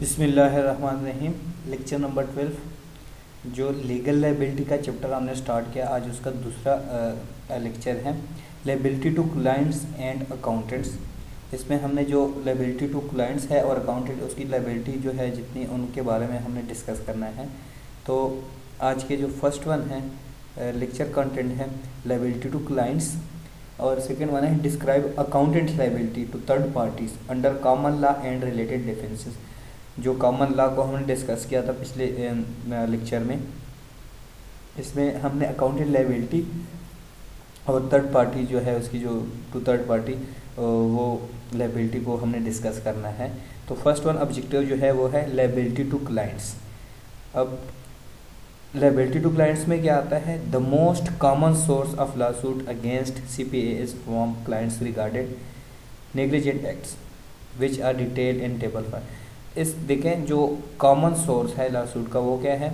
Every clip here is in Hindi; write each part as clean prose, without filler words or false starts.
बिस्मिल्लाहिर्रहमानिर्रहीम। लेक्चर नंबर 12 जो लीगल लाइबिलिटी का चैप्टर हमने स्टार्ट किया, आज उसका दूसरा लेक्चर है liability to clients and accountants. इसमें हमने जो लाइबिलिटी टू क्लाइंट्स है और अकाउंटेंट उसकी लाइबिलिटी जो है जितनी उनके बारे में हमने डिस्कस करना है। तो आज के जो फर्स्ट वन है लेक्चर कंटेंट है लाइबिलिटी टू क्लाइंट्स और सेकेंड वन है describe accountants liability to third parties under common law and related defences. जो कॉमन लॉ को हमने डिस्कस किया था पिछले लेक्चर में, इसमें हमने अकाउंटेंट लाइबिलिटी और थर्ड पार्टी जो है उसकी जो टू थर्ड पार्टी वो लाइबिलिटी को हमने डिस्कस करना है। तो फर्स्ट वन ऑब्जेक्टिव जो है वो है लाइबिलिटी टू क्लाइंट्स। अब लाइबिलिटी टू क्लाइंट्स में क्या आता है? The most common source of law suit against CPA is from clients regarded negligent acts which are detailed in table 5। इस देखें जो कॉमन सोर्स है लॉ सूट का वो क्या है,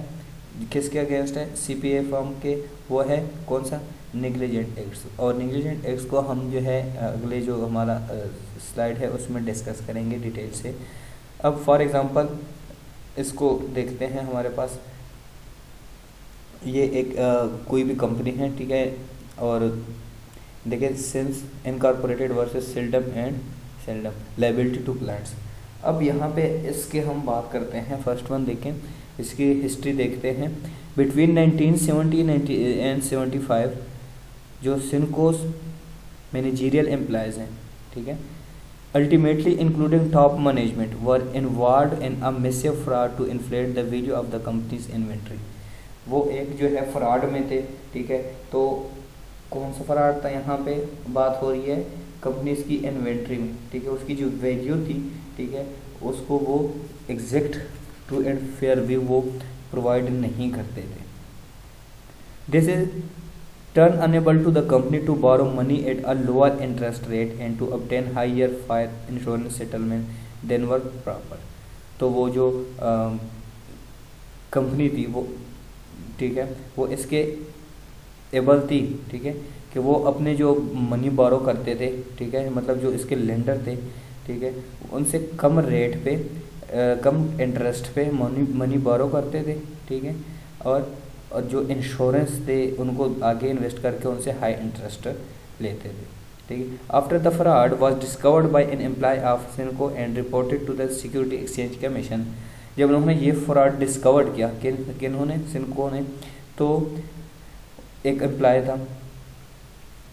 किसके अगेंस्ट है? CPA फर्म के। वो है कौन सा? Negligent acts. और नेग्लिजेंट एक्ट्स को हम जो है अगले जो हमारा स्लाइड है उसमें डिस्कस करेंगे डिटेल से। अब फॉर एग्जांपल इसको देखते हैं। हमारे पास ये एक कोई भी कंपनी है, ठीक है, और देखिए Cenco Incorporated versus Seidman and Seidman liability to clients. अब यहाँ पे इसके हम बात करते हैं। फर्स्ट वन देखें, इसकी हिस्ट्री देखते हैं। बिटवीन 1970 एंड 75 जो सिनकोस मैनेजरियल एम्प्लॉयज़ हैं, ठीक है, ultimately including top management were involved in a massive fraud to inflate the value of the company's inventory. वो एक जो है फ्रॉड में थे, ठीक है। तो कौन सा फ्रॉड था? यहाँ पे बात हो रही है कंपनीज की इन्वेंट्री में, ठीक है, उसकी जो वैल्यू थी, ठीक है, उसको वो exact true and fair view वो प्रोवाइड नहीं करते थे। This is turn enable to the company to borrow money at a lower interest rate and to obtain higher fire insurance settlement than were proper. तो वो जो कंपनी थी वो, ठीक है, वो इसके एबल थी, ठीक है, कि वो अपने जो मनी बोरो करते थे, ठीक है, मतलब जो इसके लेंडर थे, ठीक है, उनसे कम रेट पे कम इंटरेस्ट पे मनी बोरो करते थे, ठीक है, और जो इंश्योरेंस थे उनको आगे इन्वेस्ट करके उनसे हाई इंटरेस्ट लेते थे, ठीक है। After the fraud was discovered by an employ of Cenco and reported to the security exchange commission. जब उन्होंने ये फ्रॉड डिस्कवर्ड किया, किन्होंने? सिनको ने। तो एक एम्प्लॉय था,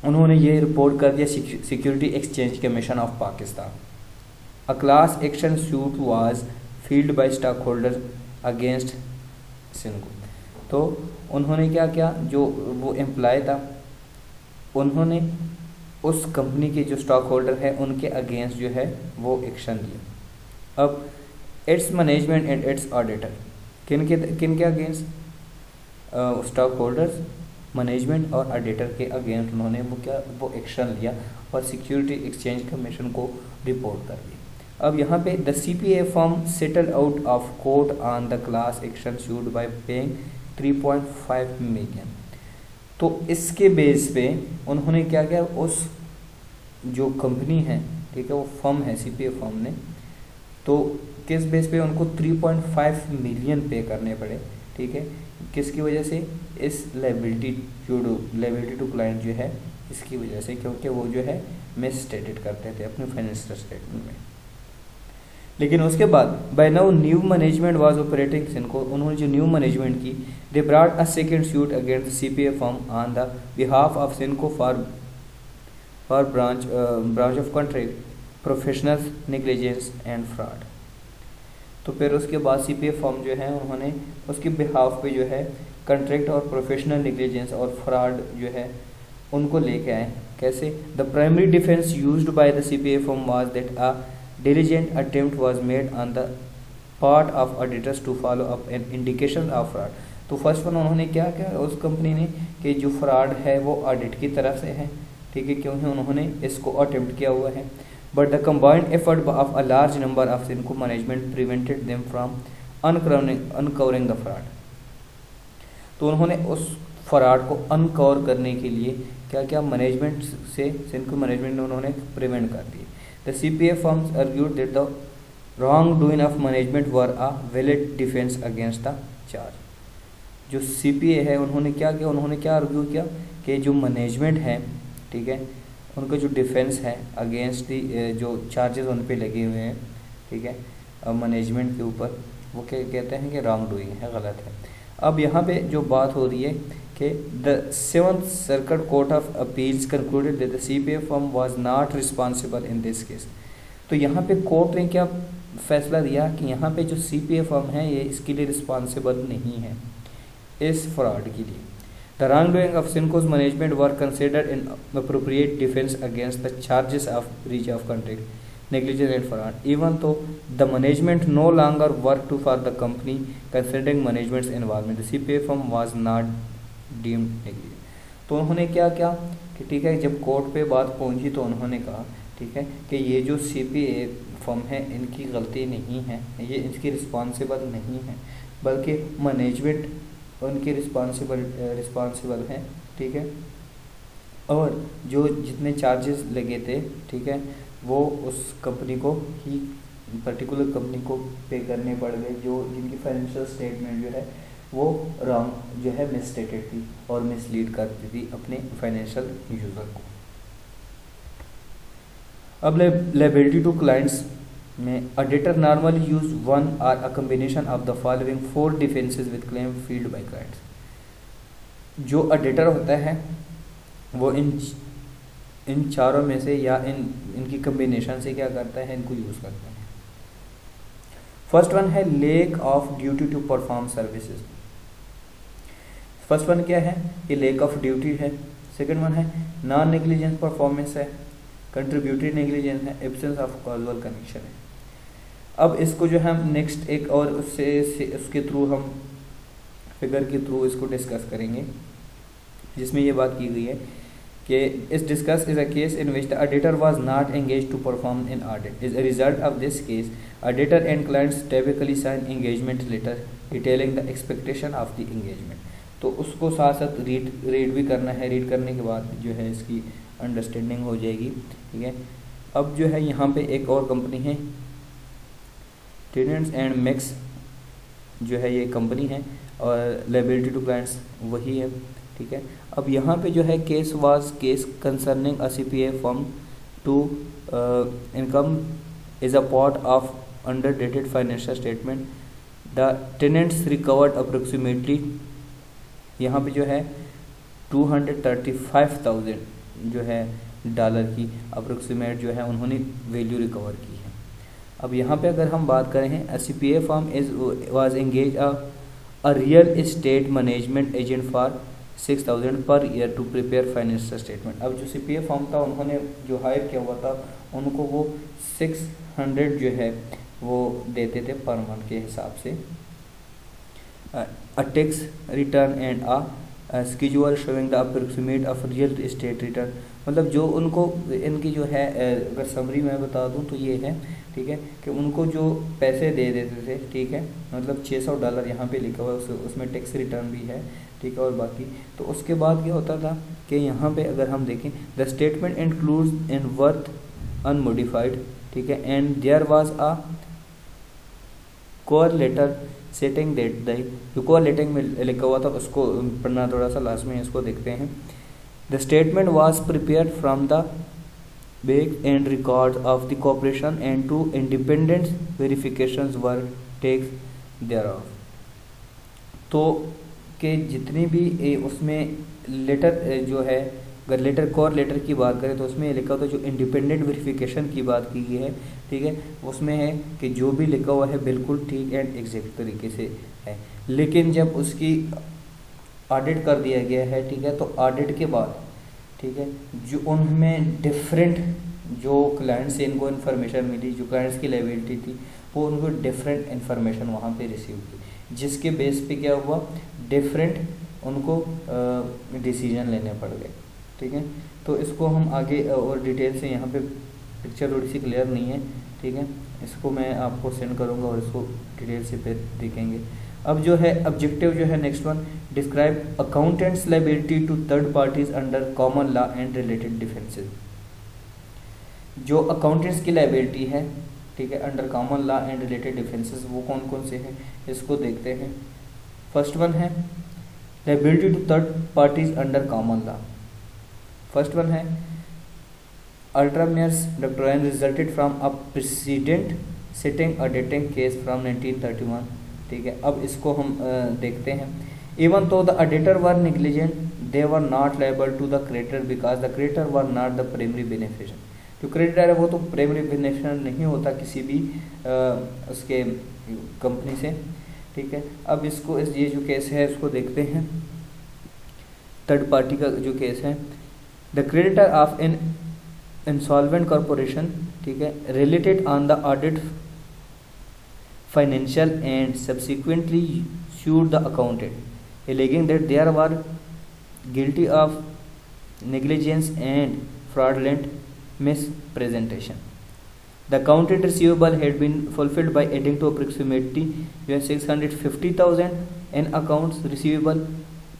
उन्होंने ये रिपोर्ट कर दिया security exchange commission of Pakistan. A class action suit was filed by stock holder against Cenco. तो उन्होंने क्या किया? जो वो एम्प्लॉय था उन्होंने उस कंपनी के जो स्टॉक होल्डर है उनके अगेंस्ट जो है वो एक्शन लिया। अब it's management and it's auditor, किन के अगेंस्ट? स्टॉक होल्डर्स, मैनेजमेंट और ऑडिटर के अगेंस्ट उन्होंने वो एक्शन लिया और सिक्योरिटी एक्सचेंज कमीशन को रिपोर्ट कर दी। अब यहाँ पे the CPA firm settle out of court on the class action suit bye paying 3.5 million. तो इसके बेस पे उन्होंने क्या किया? उस जो कंपनी है, ठीक है, वो फर्म है CPA फर्म ने, तो किस बेस पे उनको 3.5 मिलियन पे करने पड़े, ठीक है, किसकी वजह से? इस लाइबिलिटी टू क्लाइंट जो है इसकी वजह से, क्योंकि वो जो है मिस स्टेटेड करते थे अपने फाइनेंशियल स्टेटमेंट में। लेकिन उसके बाद by now new management was operating Cenco, उन्होंने जो न्यू मैनेजमेंट की, they brought a second suit against CPA firm on the behalf of Cenco for branch of contract professional negligence and fraud. तो फिर उसके बाद CPA फर्म जो है उन्होंने उसके बिहाफ पे जो है कॉन्ट्रैक्ट और प्रोफेशनल नेग्लिजेंस और फ्रॉड जो है उनको लेके आए। कैसे? The primary defence used by the CPA firm was that a diligent attempt was made on the part of auditors to follow up an indication of fraud। तो फर्स्ट वन उन्होंने क्या किया उस कंपनी ने कि जो फ्रॉड है वो ऑडिट की तरफ से है, ठीक है, क्योंकि उन्होंने इसको अटेम्प्ट किया हुआ है। But the combined effort of a large number of Cenco management prevented them from uncovering the fraud. तो उन्होंने उस फ्रॉड को अनकवर करने के लिए क्या क्या मैनेजमेंट से, सिनको मैनेजमेंट ने उन्होंने प्रिवेंट कर दिए। The CPA firms argued that the wrong doing of management were a valid defence against the charge. जो सीपीए है उन्होंने क्या किया, उन्होंने क्या आर्ग्यू किया कि जो मैनेजमेंट है, ठीक है, उनका जो डिफेंस है अगेंस्ट दी जो चार्जेस उन पे लगे हुए हैं, ठीक है, मैनेजमेंट के ऊपर, वो क्या कहते हैं कि रॉन्ग डूइंग है, गलत है। अब यहाँ पे जो बात हो रही है कि the 7th circuit court of appeals concluded that the CPA firm was not responsible in this case. तो यहाँ पे कोर्ट ने क्या फैसला दिया कि यहाँ पे जो सीपीए फर्म है ये इसके लिए रिस्पॉन्सिबल नहीं है इस फ्रॉड के लिए। The wrongdoing of Sinco's management were considered an appropriate defense against the charges of breach of contract, negligence and fraud, even though the management no longer worked for the company. Considering management's involvement, the CPA firm was not deemed negligent. तो उन्होंने क्या किया कि ठीक है, जब कोर्ट पे बात पहुंची तो उन्होंने कहा, ठीक है, कि ये जो सीपीए फर्म है इनकी गलती नहीं है, ये इसकी रिस्पॉन्सिबल नहीं है, बल्कि मैनेजमेंट उनके रिस्पॉन्सिबल हैं, ठीक है, और जो जितने चार्जेस लगे थे, ठीक है, वो उस कंपनी को ही, पर्टिकुलर कंपनी को पे करने पड़ गए, जो जिनकी फाइनेंशियल स्टेटमेंट जो है वो रॉन्ग जो है मिसस्टेटेड थी और मिसलीड करती थी अपने फाइनेंशियल यूज़र को। अब लायबिलिटी टू क्लाइंट्स में auditor normally use one or a combination of the following 4 defences with claim filed by clients. जो ऑडिटर होता है वो इन चारों में से या इनकी कम्बिनेशन से क्या करता है, इनको यूज़ करता है। फर्स्ट वन है lack of duty to perform services. First one क्या है, ये लेक ऑफ ड्यूटी है। सेकंड वन है नॉन नेग्लिजेंस परफॉर्मेंस है, कंट्रीब्यूटरी नेग्लिजेंस है, एब्सेंस ऑफ कॉजल कनेक्शन है। अब इसको जो है हम नेक्स्ट एक और उसके थ्रू हम फिगर के थ्रू इसको डिस्कस करेंगे, जिसमें ये बात की गई है कि इस discuss is a case in which the auditor was not engage to perform in audit. Is a result of this case auditor and clients typically sign engagement letter detailing the expectation of the engagement. तो उसको साथ साथ रीड भी करना है, रीड करने के बाद जो है इसकी अंडरस्टैंडिंग हो जाएगी, ठीक है। अब जो है यहाँ पे एक और कंपनी है ट्रेडेंट्स एंड मिक्स, जो है ये कंपनी है, और लायबिलिटी टू क्लाइंट्स वही है, ठीक है। अब यहाँ पे जो है case concerning a CPA firm to income is a part of underdated financial statement. The tenants recovered approximately, यहाँ पे जो है 235,000 जो है डॉलर की अप्रोक्सीमेट जो है उन्होंने वैल्यू रिकवर की है। अब यहाँ पे अगर हम बात करें, CPA firm was engage a real estate management agent for 6,000 per year to prepare financial statement. अब जो सीपीए फर्म था उन्होंने जो हायर किया हुआ था उनको वो 600 जो है वो देते थे पर मंथ के हिसाब से। A tax return and schedule showing the approximate of real estate return, मतलब जो उनको इनकी जो है अगर समरी में बता दूं तो ये है, ठीक है, कि उनको जो पैसे दे देते थे, ठीक है, मतलब $600 यहाँ पे लिखा हुआ है, उसमें टैक्स रिटर्न भी है, ठीक है, और बाकी तो उसके बाद क्या होता था कि यहाँ पे अगर हम देखें the statement includes in worth unmodified, ठीक है, and there was a core letter setting that the जो कोर लेटिंग में लिखा हुआ था उसको पढ़ना थोड़ा सा लास्ट में, इसको देखते हैं। The statement was prepared from the back end record of the corporation and to independent verifications were takes thereof. तो कि जितनी भी उसमें लेटर जो है, अगर लेटर कोर लेटर की बात करें तो उसमें लिखा था जो इंडिपेंडेंट वेरिफिकेशन की बात की गई है, ठीक है, उसमें है कि जो भी लिखा हुआ है बिल्कुल ठीक एंड एग्जैक्ट तरीके से है। लेकिन जब उसकी ऑडिट कर दिया गया है, ठीक है, तो ऑडिट के बाद, ठीक है, जो उनमें डिफरेंट जो क्लाइंट से इनको इन्फॉर्मेशन मिली, जो क्लाइंट्स की लायबिलिटी थी वो उनको डिफरेंट इन्फॉर्मेशन वहाँ पे रिसीव की, जिसके बेस पे क्या हुआ, डिफरेंट उनको डिसीजन लेने पड़ गए, ठीक है। तो इसको हम आगे और डिटेल से, यहाँ पे पिक्चर थोड़ी सी क्लियर नहीं है, ठीक है, इसको मैं आपको सेंड करूँगा और इसको डिटेल से फिर देखेंगे। अब जो है ऑब्जेक्टिव जो है next one, describe accountants liability to third parties under common law and related defences. जो अकाउंटेंट्स की लायबिलिटी है, ठीक है, under common law and related defences वो कौन कौन से हैं इसको देखते हैं। फर्स्ट वन है liability to third parties under common law. First one है Ultramares doctrine resulted from a precedent setting a dating case from 1931। ठीक है, अब इसको हम देखते हैं। Even though the auditor were negligent they were not liable to the creditor because the creditor were not the primary beneficiary. जो क्रेडिटर है वो तो प्राइमरी बेनिफिशियरी नहीं होता किसी भी उसके कंपनी से। ठीक है, अब इसको ये जो केस है इसको देखते हैं। थर्ड पार्टी का जो केस है, the creditor of an insolvent corporation, ठीक है, related on the audit financial and subsequently sued the accountant alleging that they were guilty of negligence and fraudulent mispresentation. The accountant receivable had been fulfilled by adding to approximately 650,000 in accounts receivable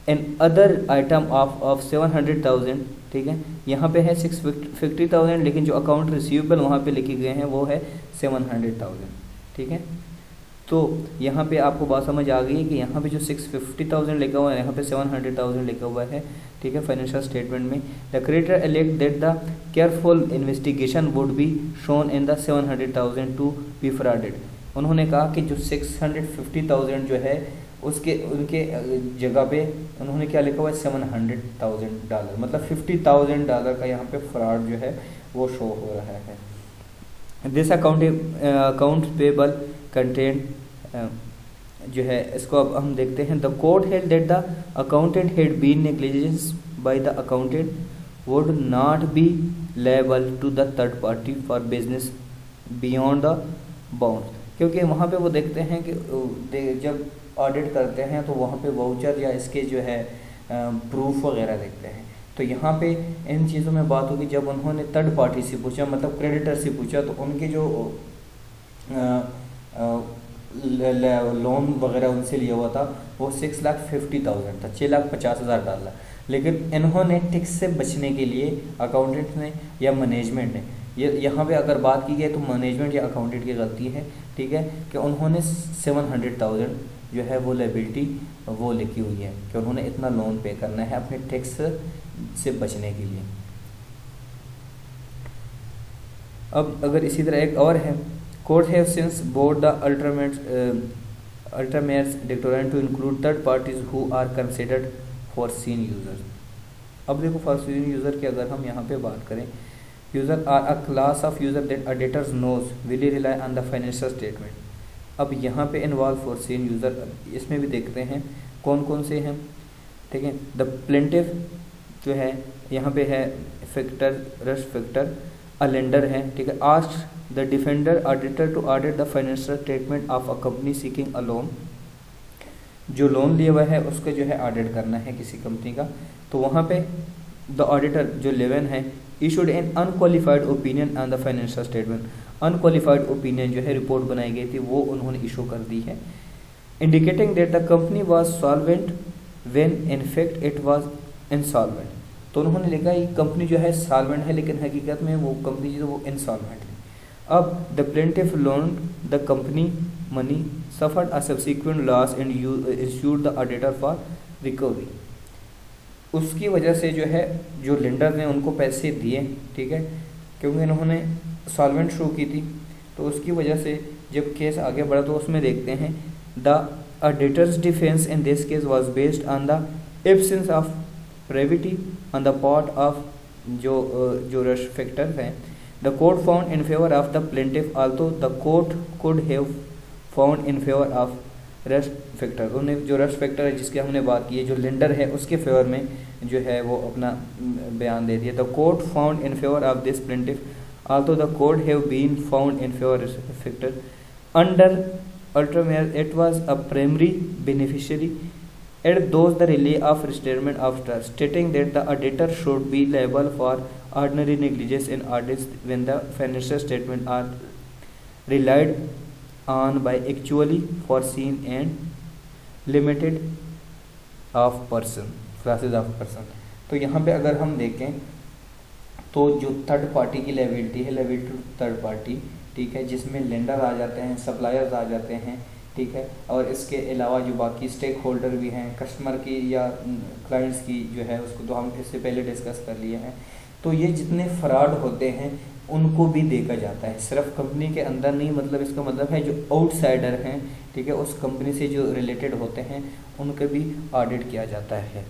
and other item of 700,000। ठीक है, यहाँ पे है 650,000 लेकिन जो अकाउंट रिसीवेबल वहाँ पे लिखे गए हैं वो है 700,000। ठीक है, तो यहाँ पे आपको बात समझ आ गई है कि यहाँ पे जो 650,000 लिखा हुआ है यहाँ पे 700,000 लिखा हुआ है। ठीक है, फाइनेंशियल स्टेटमेंट में the creditor elect that the careful investigation would be shown in the 700,000 to be frauded. उन्होंने कहा कि जो 650,000 जो है उसके उनके जगह पे उन्होंने क्या लिखा हुआ है $700,000, मतलब $50,000 का यहाँ पे फ्रॉड जो है वो शो हो रहा है। दिस अकाउंट पेबल कंटेंट जो है इसको अब हम देखते हैं। The court held that the accountant had been negligence by the accountant would not be liable to the third party for business beyond the bound. क्योंकि वहाँ पे वो देखते हैं कि जब ऑडिट करते हैं तो वहाँ पे वाउचर या इसके जो है प्रूफ वगैरह देखते हैं। तो यहाँ पे इन चीज़ों में बात होगी जब उन्होंने थर्ड पार्टी से पूछा, मतलब क्रेडिटर से पूछा, तो उनके जो लोन वगैरह उनसे लिया हुआ था वो 6,50,000 था, $6,50,000। लेकिन इन्होंने टैक्स से बचने के लिए अकाउंटेंट ने या मैनेजमेंट ने, ये यहाँ पे अगर बात की जाए तो मैनेजमेंट या अकाउंटेंट की गलती है। ठीक है, कि उन्होंने 700,000 जो है वो लायबिलिटी वो लिखी हुई है कि उन्होंने इतना लोन पे करना है अपने टैक्स से बचने के लिए। अब अगर इसी तरह एक और है, court have since board the Ultramares doctrine to include third parties who are considered foreseen users. अब देखो फॉरसीन यूजर की अगर हम यहाँ पे बात करें, user are a class of user that auditors knows will rely on the financial statement. अब यहाँ पे इन्वॉल्व फॉरसीन यूजर इसमें भी देखते हैं कौन कौन से हैं। ठीक है, द प्लेंटिफ जो है यहाँ पे है factor, rush factor, a lender है। ठीक है, ask the defender auditor to audit the financial statement of a company seeking a loan. जो लोन लिया हुआ है उसको जो है ऑडिट करना है किसी कंपनी का, तो वहाँ पे द ऑडिटर जो 11 है issued N unqualified opinion on the financial statement. Unqualified opinion जो है रिपोर्ट बनाई गई थी वो उन्होंने इशू कर दी है, indicating that the company was solvent when in fact it was insolvent. तो उन्होंने लिखा ये कंपनी जो है सॉल्वेंट है लेकिन हकीकत में वो कंपनी जो वो इनसॉल्वेंट है। अब the plaintiff loan the company money suffered a subsequent loss and issued the auditor for recovery. उसकी वजह से जो है जो लेंडर ने उनको पैसे दिए, ठीक है, क्योंकि इन्होंने सॉल्वेंट शो की थी, तो उसकी वजह से जब केस आगे बढ़ा तो उसमें देखते हैं the auditors defence in this case was based on the absence of privity on the part of जो रश फैक्टर हैं। The court found in favour of the plaintiff also the court could have found in favour of Rusch factor. उन्हें जो रश फैक्टर है जिसकी हमने बात की है, जो लेंडर है उसके फेवर में जो है वो अपना बयान दे दिया। The court found in favour of this plaintiff although the court have been found in favor of factor under ultramarine it was a primary beneficiary at those the relay of restatement of trust, stating that the auditor should be liable for ordinary negligence in audits when the financial statement are relied on by actually foreseen and limited of person classes of person। तो यहाँ पे अगर हम देखें तो जो थर्ड पार्टी की लायबिलिटी है, लायबिलिटी टू थर्ड पार्टी, ठीक है, जिसमें लेंडर आ जाते हैं, सप्लायर्स आ जाते हैं, ठीक है, और इसके अलावा जो बाकी स्टेक होल्डर भी हैं, कस्टमर की या क्लाइंट्स की जो है उसको तो हम इससे पहले डिस्कस कर लिए हैं। तो ये जितने फ्रॉड होते हैं उनको भी देखा जाता है, सिर्फ कंपनी के अंदर नहीं, मतलब इसका मतलब है जो आउटसाइडर हैं, ठीक है, उस कंपनी से जो रिलेटेड होते हैं उनका भी ऑडिट किया जाता है।